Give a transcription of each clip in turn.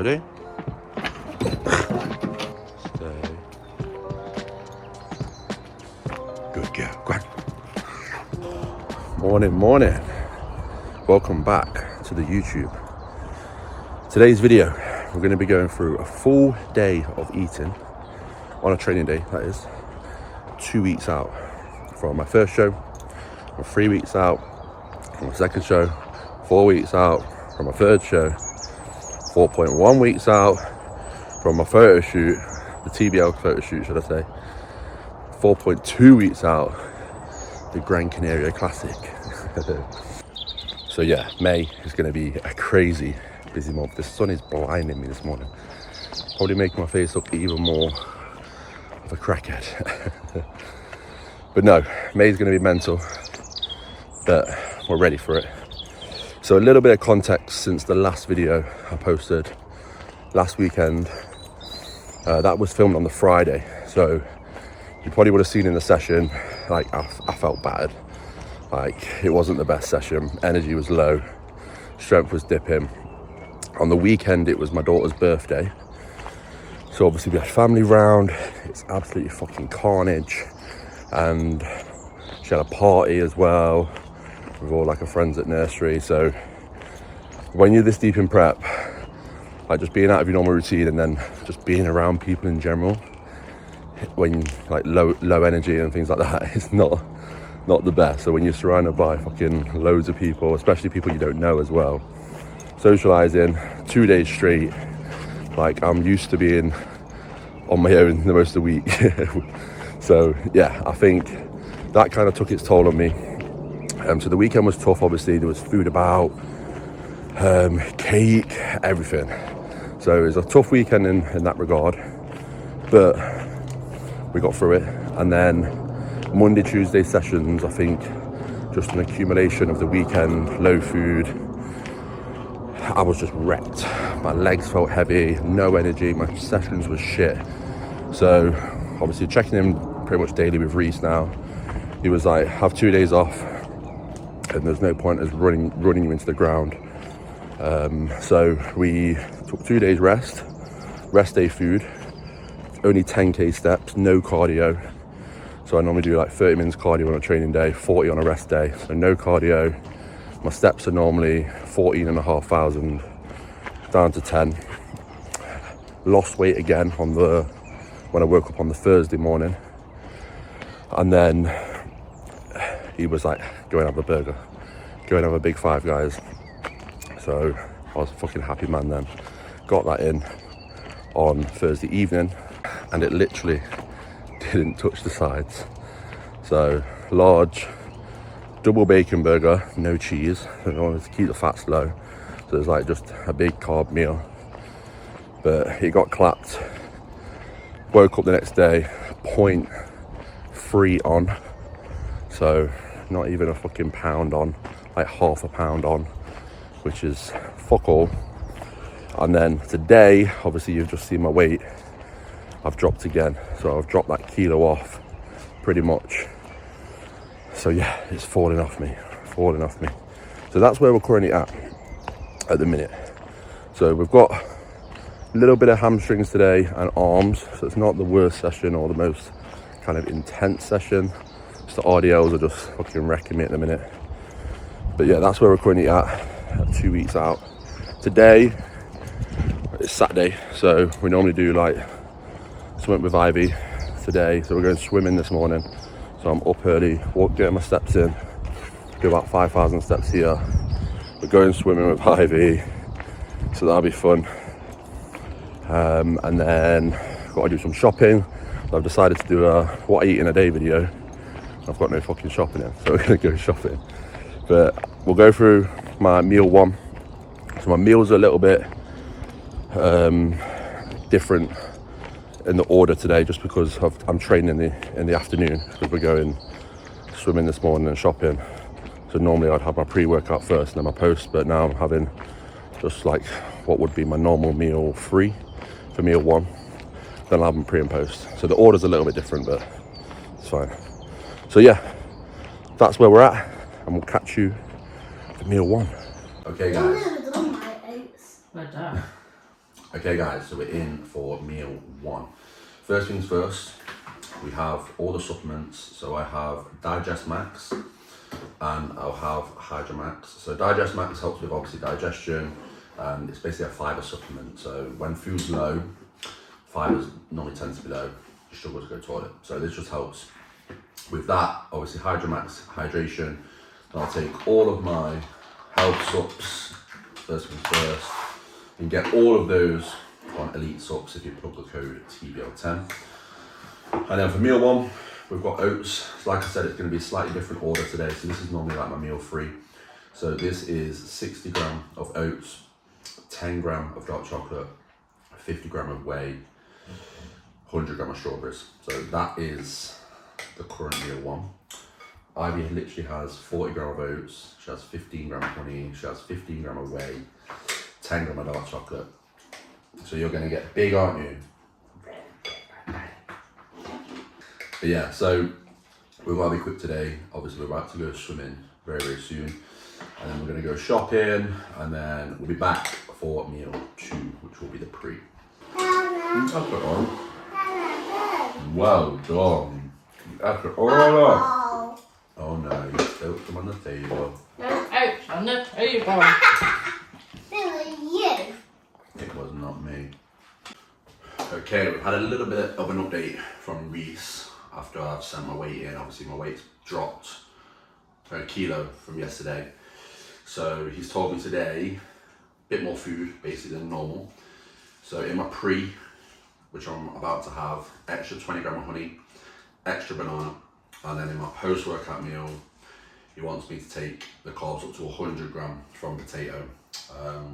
Ready? Stay. Good girl. Go on. Morning. Welcome back to the YouTube. Today's video, we're going to be going through a full day of eating on a training day, that is. 2 weeks out from my first show. I'm 3 weeks out from my second show. 4 weeks out from my third show. 4.1 weeks out from my photo shoot, the TBL photo shoot, should I say. 4.2 weeks out, the Gran Canaria Classic. So yeah, May is going to be a crazy busy month. The sun is blinding me this morning. Probably making my face look even more of a crackhead. But no, May's going to be mental, but we're ready for it. So a little bit of context since the last video I posted last weekend. That was filmed on the Friday, so you probably would have seen in the session, like I felt bad. Like it wasn't the best session, energy was low, strength was dipping. On the weekend it was my daughter's birthday, so obviously we had family round. It's absolutely fucking carnage, and she had a party as well with all like her friends at nursery. So when you're this deep in prep, like just being out of your normal routine and then just being around people in general, when like low energy and things like that, it's not the best. So when you're surrounded by fucking loads of people, especially people you don't know as well, socializing 2 days straight, like I'm used to being on my own the most of the week. So yeah, I think that kind of took its toll on me. So the weekend was tough. Obviously there was food about, cake, everything. So it was a tough weekend in that regard, but we got through it. And then Monday, Tuesday sessions, I think just an accumulation of the weekend, low food. I was just wrecked. My legs felt heavy, no energy, my sessions was shit. So obviously checking in pretty much daily with Reese now. He was like, have 2 days off and there's no point as running you into the ground. So we took 2 days rest day food, only 10k steps, no cardio. So I normally do like 30 minutes cardio on a training day, 40 on a rest day, so no cardio. My steps are normally 14,500 down to 10. Lost weight again when I woke up on the Thursday morning. And then he was like, go and have a burger, go and have a big Five Guys. So I was a fucking happy man then. Got that in on Thursday evening and it literally didn't touch the sides. So large double bacon burger, no cheese. I wanted to keep the fats low. So it's like just a big carb meal. But it got clapped. Woke up the next day, 0.3 on. So not even a fucking pound on, like half a pound on, which is fuck all. And then today, obviously you've just seen my weight. I've dropped again. So I've dropped that kilo off pretty much. So yeah, it's falling off me. So that's where we're currently at the minute. So we've got a little bit of hamstrings today and arms. So it's not the worst session or the most kind of intense session. Just the RDLs are just fucking wrecking me at the minute. But yeah, that's where we're currently at 2 weeks out. Today, it's Saturday. So we normally do like something with Ivy today. So we're going swimming this morning. So I'm up early, getting my steps in, do about 5,000 steps here. We're going swimming with Ivy, so that'll be fun. And then got to do some shopping. So I've decided to do a what I eat in a day video. I've got no fucking shopping in, so we're gonna go shopping. But we'll go through my meal one. So my meals are a little bit different in the order today, just because I'm training in the afternoon, because we're going swimming this morning and shopping. So normally I'd have my pre-workout first and then my post, but now I'm having just like what would be my normal meal 3 for meal 1. Then I'll have them pre and post. So the order's a little bit different, but it's fine. So yeah, that's where we're at, and we'll catch you for meal 1. Okay guys. Well done. Okay guys, so we're in for meal one. First things first, we have all the supplements. So I have Digest Max and I'll have Hydra Max. So Digest Max helps with obviously digestion. It's basically a fiber supplement. So when food's low, fibers normally tend to be low, you struggle to go to the toilet. So this just helps with that. Obviously Hydra Max hydration. And I'll take all of my health subs, first things first. You can get all of those on Elite Subs if you plug the code TBL10. And then for meal one, we've got oats. So like I said, it's going to be a slightly different order today. So this is normally like my meal 3. So this is 60 gram of oats, 10 gram of dark chocolate, 50 gram of whey, 100 gram of strawberries. So that is the current meal one. Ivy literally has 40 gram of oats. She has 15 gram of honey. She has 15 gram of whey, 10 gram of dark chocolate. So you're going to get big, aren't you? But yeah, so we're going to be quick today. Obviously, we're about to go swimming very, very soon. And then we're going to go shopping. And then we'll be back for meal 2, which will be the pre. Well done. After all up. Oh no, you spilt them on the table. There's oats on the table. It was not me. Okay, we've had a little bit of an update from Reese after I've sent my weight in. Obviously my weight's dropped a kilo from yesterday. So he's told me today, a bit more food basically than normal. So in my pre, which I'm about to have, extra 20 gram of honey, extra banana, and then in my post-workout meal, he wants me to take the carbs up to 100 gram from potato,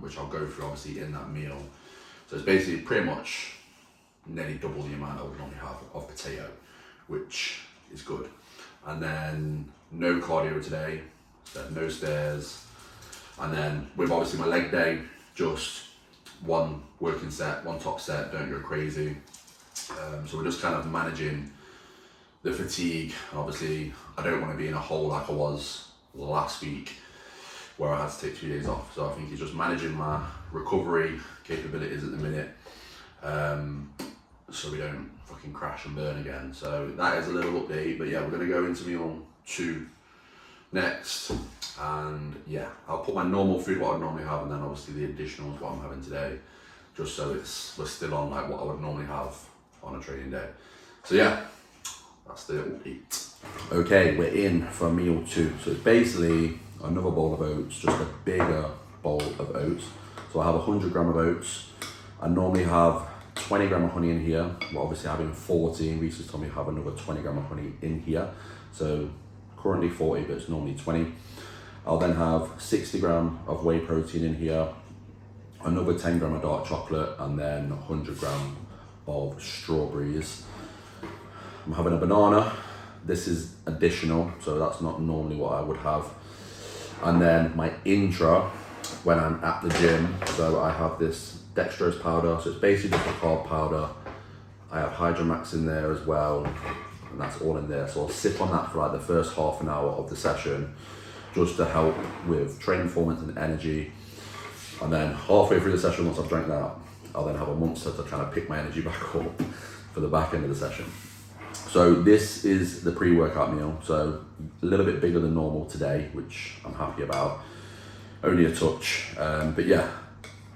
which I'll go through obviously in that meal. So it's basically pretty much nearly double the amount I would normally have of potato, which is good. And then no cardio today, so no stairs. And then with obviously my leg day, just one working set, one top set, don't go crazy. So we're just kind of managing the fatigue. Obviously, I don't want to be in a hole like I was last week where I had to take 2 days off. So I think he's just managing my recovery capabilities at the minute, so we don't fucking crash and burn again. So that is a little update, but yeah, we're gonna go into meal 2 next. And yeah, I'll put my normal food, what I'd normally have, and then obviously the additional is what I'm having today, just so we're still on like what I would normally have on a training day. So yeah, that's the update. Okay, we're in for meal 2. So it's basically another bowl of oats, just a bigger bowl of oats. So I have 100 gram of oats. I normally have 20 gram of honey in here. We're obviously having 40, and Reese has told me to have another 20 gram of honey in here. So currently 40, but it's normally 20. I'll then have 60 gram of whey protein in here, another 10 gram of dark chocolate, and then 100 gram of strawberries. I'm having a banana. This is additional, so that's not normally what I would have. And then my intra, when I'm at the gym, so I have this dextrose powder, so it's basically just a carb powder. I have Hydra Max in there as well, and that's all in there. So I'll sip on that for like the first half an hour of the session, just to help with training performance and energy. And then halfway through the session, once I've drank that, I'll then have a Monster to kind of pick my energy back up for the back end of the session. So this is the pre-workout meal. So a little bit bigger than normal today, which I'm happy about. Only a touch, but yeah,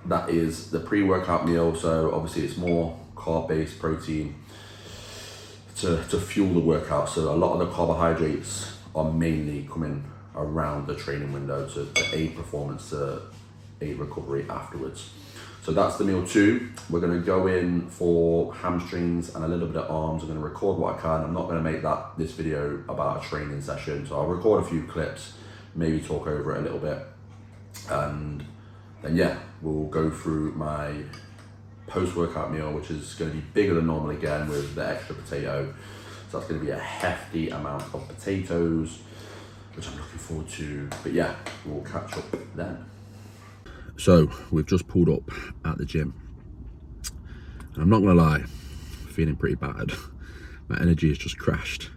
that is the pre-workout meal. So obviously it's more carb-based protein to fuel the workout. So a lot of the carbohydrates are mainly coming around the training window to aid performance, to aid recovery afterwards. So that's the meal 2. We're going to go in for hamstrings and a little bit of arms. I'm going to record what I can. I'm not going to make this video about a training session. So I'll record a few clips, maybe talk over it a little bit. And then yeah, we'll go through my post-workout meal, which is going to be bigger than normal again with the extra potato. So that's going to be a hefty amount of potatoes, which I'm looking forward to. But yeah, we'll catch up then. So we've just pulled up at the gym, and I'm not gonna lie, feeling pretty battered. My energy has just crashed,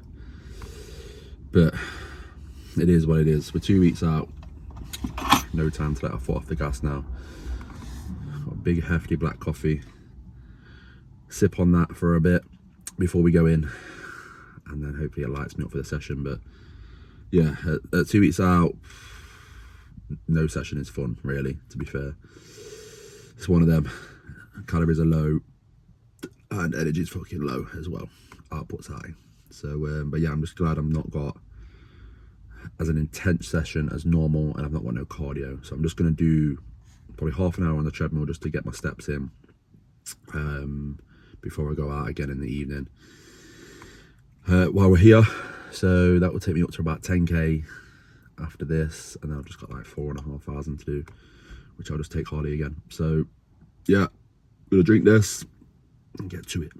but it is what it is. We're 2 weeks out, no time to let our foot off the gas now. Got a big hefty black coffee, sip on that for a bit before we go in, and then hopefully it lights me up for the session. But yeah, at 2 weeks out, no session is fun, really, to be fair. It's one of them. Calories are low and energy's fucking low as well. Output's high. So but yeah, I'm just glad I'm not got as an intense session as normal, and I've not got no cardio. So I'm just going to do probably half an hour on the treadmill just to get my steps in before I go out again in the evening while we're here. So that will take me up to about 10k after this, and then I've just got like 4,500 to do, which I'll just take Harley again. So yeah, I'm gonna drink this and get to it.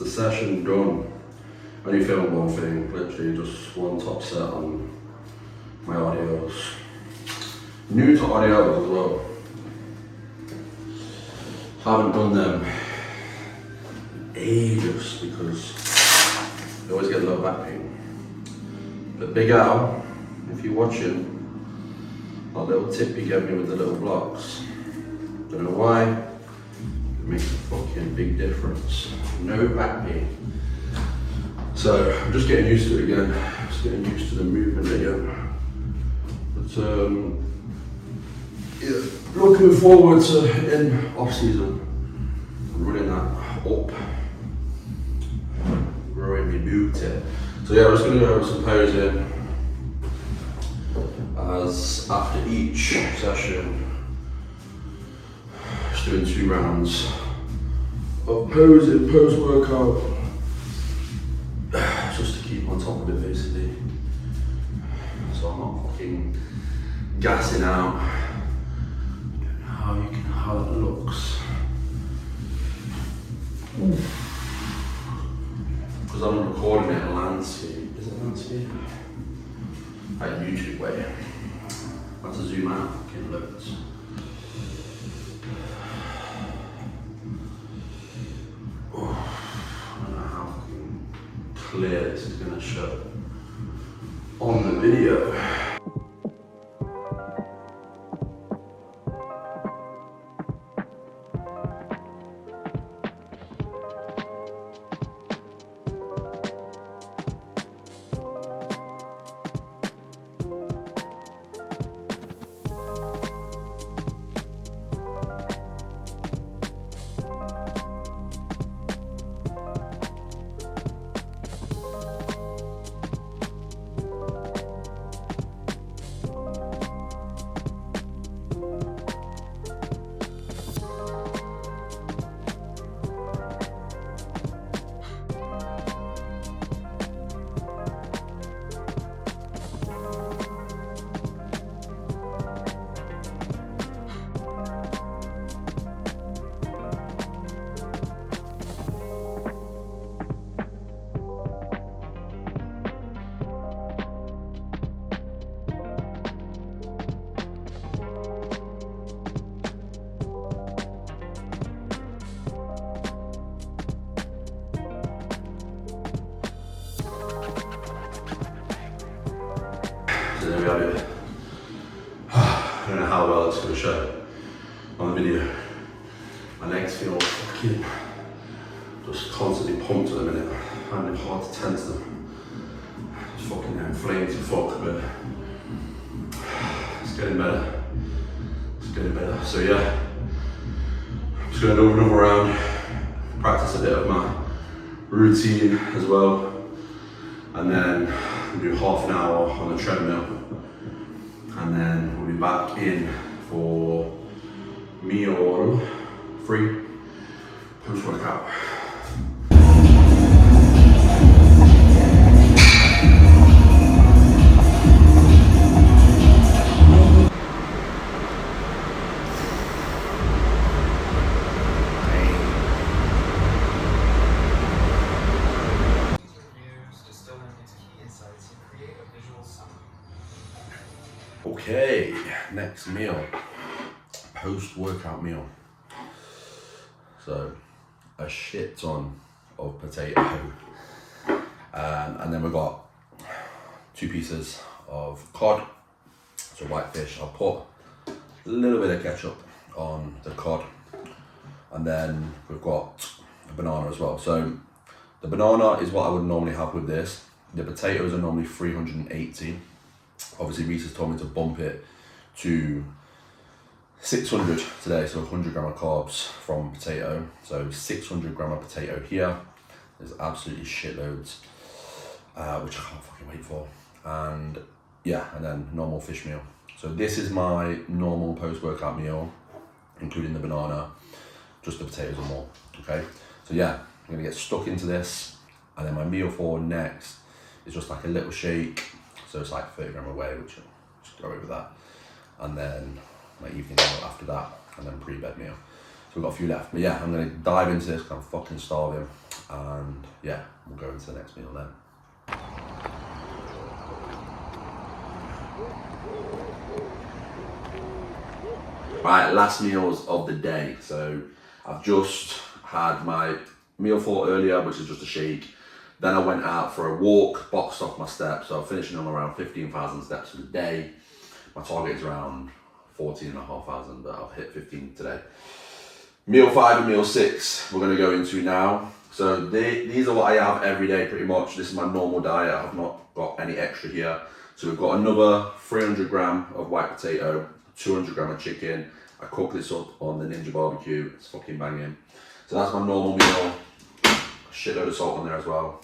Session done. Only filmed one thing, literally just one top set on my audios. New to audios as well. Haven't done them in ages because I always get low back pain. But Big Al, if you're watching, that little tip you gave me with the little blocks, don't know why, it makes a fucking big difference. No back pain. So I'm just getting used to it again. Just getting used to the movement again. But yeah, looking forward to in off season running that up, growing my booty. So yeah, I'm just gonna go over some posing as after each session, just doing 2 rounds of posing post-workout, just to keep on top of it basically, so I'm not fucking gassing out. I don't know how that looks, because I'm recording it in landscape. Is it landscape? Like YouTube way. I have to zoom out fucking loads. Clear this is going to show on the video. So there we have it. I don't know how well it's going to show on the video. My legs feel fucking just constantly pumped at the minute. I find it hard to tense them. Just fucking inflamed to fuck, but it's getting better. It's getting better. So yeah, I'm just going to do another round, practice a bit of my routine as well, and then we'll do half an hour on the treadmill, and then we'll be back in for meal free post-workout. Okay, next meal, post-workout meal. So a shit ton of potato, and then we've got 2 pieces of cod, so white fish. I'll put a little bit of ketchup on the cod, and then we've got a banana as well. So the banana is what I would normally have with this. The potatoes are normally 380. Obviously Reese has told me to bump it to 600 today, so 100 gram of carbs from potato. So 600 gram of potato here. There's absolutely shitloads, which I can't fucking wait for. And yeah, and then normal fish meal. So this is my normal post-workout meal, including the banana, just the potatoes and more, okay? So yeah, I'm gonna get stuck into this, and then my meal for next is just like a little shake. So it's like 30 gram away, which I'll just go over that. And then my evening meal after that, and then pre-bed meal. So we've got a few left. But yeah, I'm gonna dive into this because I'm fucking starving. And yeah, we'll go into the next meal then. Right, last meals of the day. So I've just had my meal for earlier, which is just a shake. Then I went out for a walk, boxed off my steps. So I'm finishing on around 15,000 steps for the day. My target is around 14,500, but I've hit 15 today. Meal 5 and meal 6 we're gonna go into now. So these are what I have every day pretty much. This is my normal diet. I've not got any extra here. So we've got another 300 gram of white potato, 200 gram of chicken. I cook this up on the Ninja barbecue. It's fucking banging. So that's my normal meal. A shitload of salt on there as well.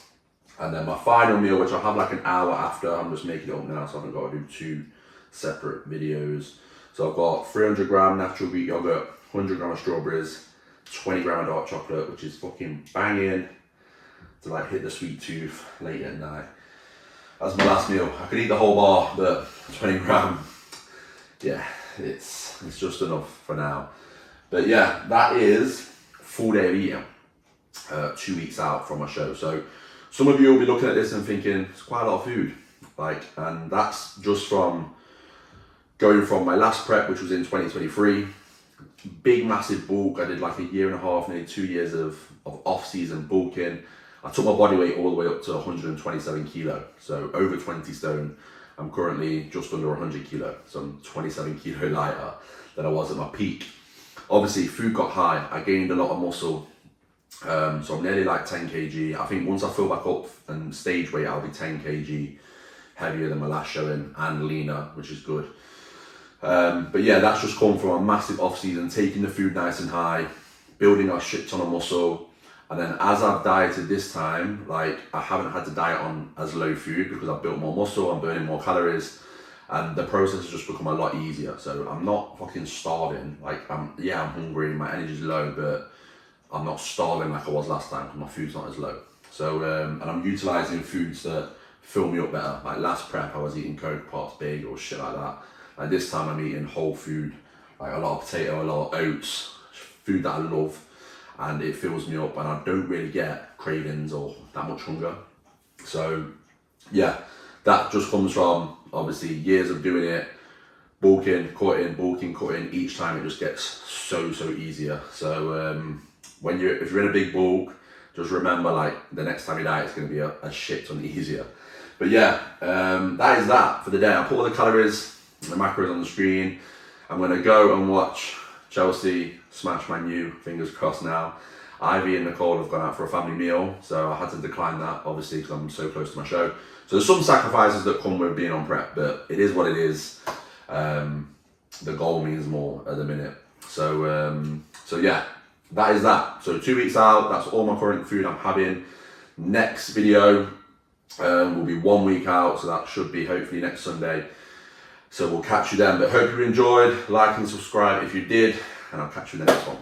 And then my final meal, which I'll have like an hour after. I'm just making it up now, so I haven't got to do 2 separate videos. So I've got 300 gram natural Greek yogurt, 100 gram of strawberries, 20 gram of dark chocolate, which is fucking banging to like hit the sweet tooth late at night. That's my last meal. I could eat the whole bar, but 20 gram, yeah, it's just enough for now. But yeah, that is full day of eating, 2 weeks out from my show. So some of you will be looking at this and thinking it's quite a lot of food, and that's just from going from my last prep, which was in 2023, big massive bulk. I did like a year and a half, nearly 2 years of off-season bulking. I took my body weight all the way up to 127 kilo, so over 20 stone. I'm currently just under 100 kilo, so I'm 27 kilo lighter than I was at my peak. Obviously, food got high. I gained a lot of muscle, so I'm nearly like 10 kg. I think once I fill back up and stage weight, I'll be 10 kg heavier than my last showing and leaner, which is good. But yeah, that's just come from a massive off season, taking the food nice and high, building a shit ton of muscle. And then as I've dieted this time, like I haven't had to diet on as low food because I've built more muscle, I'm burning more calories, and the process has just become a lot easier. So I'm not fucking starving. Like I'm hungry, my energy's low, but I'm not starving like I was last time because my food's not as low. So, and I'm utilizing foods that fill me up better. Like last prep, I was eating Coke Pops, big or shit like that. Like this time I'm eating whole food, like a lot of potato, a lot of oats, food that I love, and it fills me up and I don't really get cravings or that much hunger. So yeah, that just comes from obviously years of doing it, bulking, cutting. Each time it just gets so easier. So if you're in a big bulk, just remember like the next time you diet, it's gonna be a shit ton easier. But yeah, that is that for the day. I'll put all the calories, the macros on the screen. I'm gonna go and watch Chelsea smash Man U, fingers crossed now. Ivy and Nicole have gone out for a family meal, so I had to decline that obviously because I'm so close to my show. So there's some sacrifices that come with being on prep, but it is what it is. The goal means more at the minute. So yeah, that is that. So 2 weeks out, that's all my current food I'm having. Next video will be 1 week out, so that should be hopefully next Sunday. So we'll catch you then, but hope you enjoyed. Like and subscribe if you did, and I'll catch you in the next one.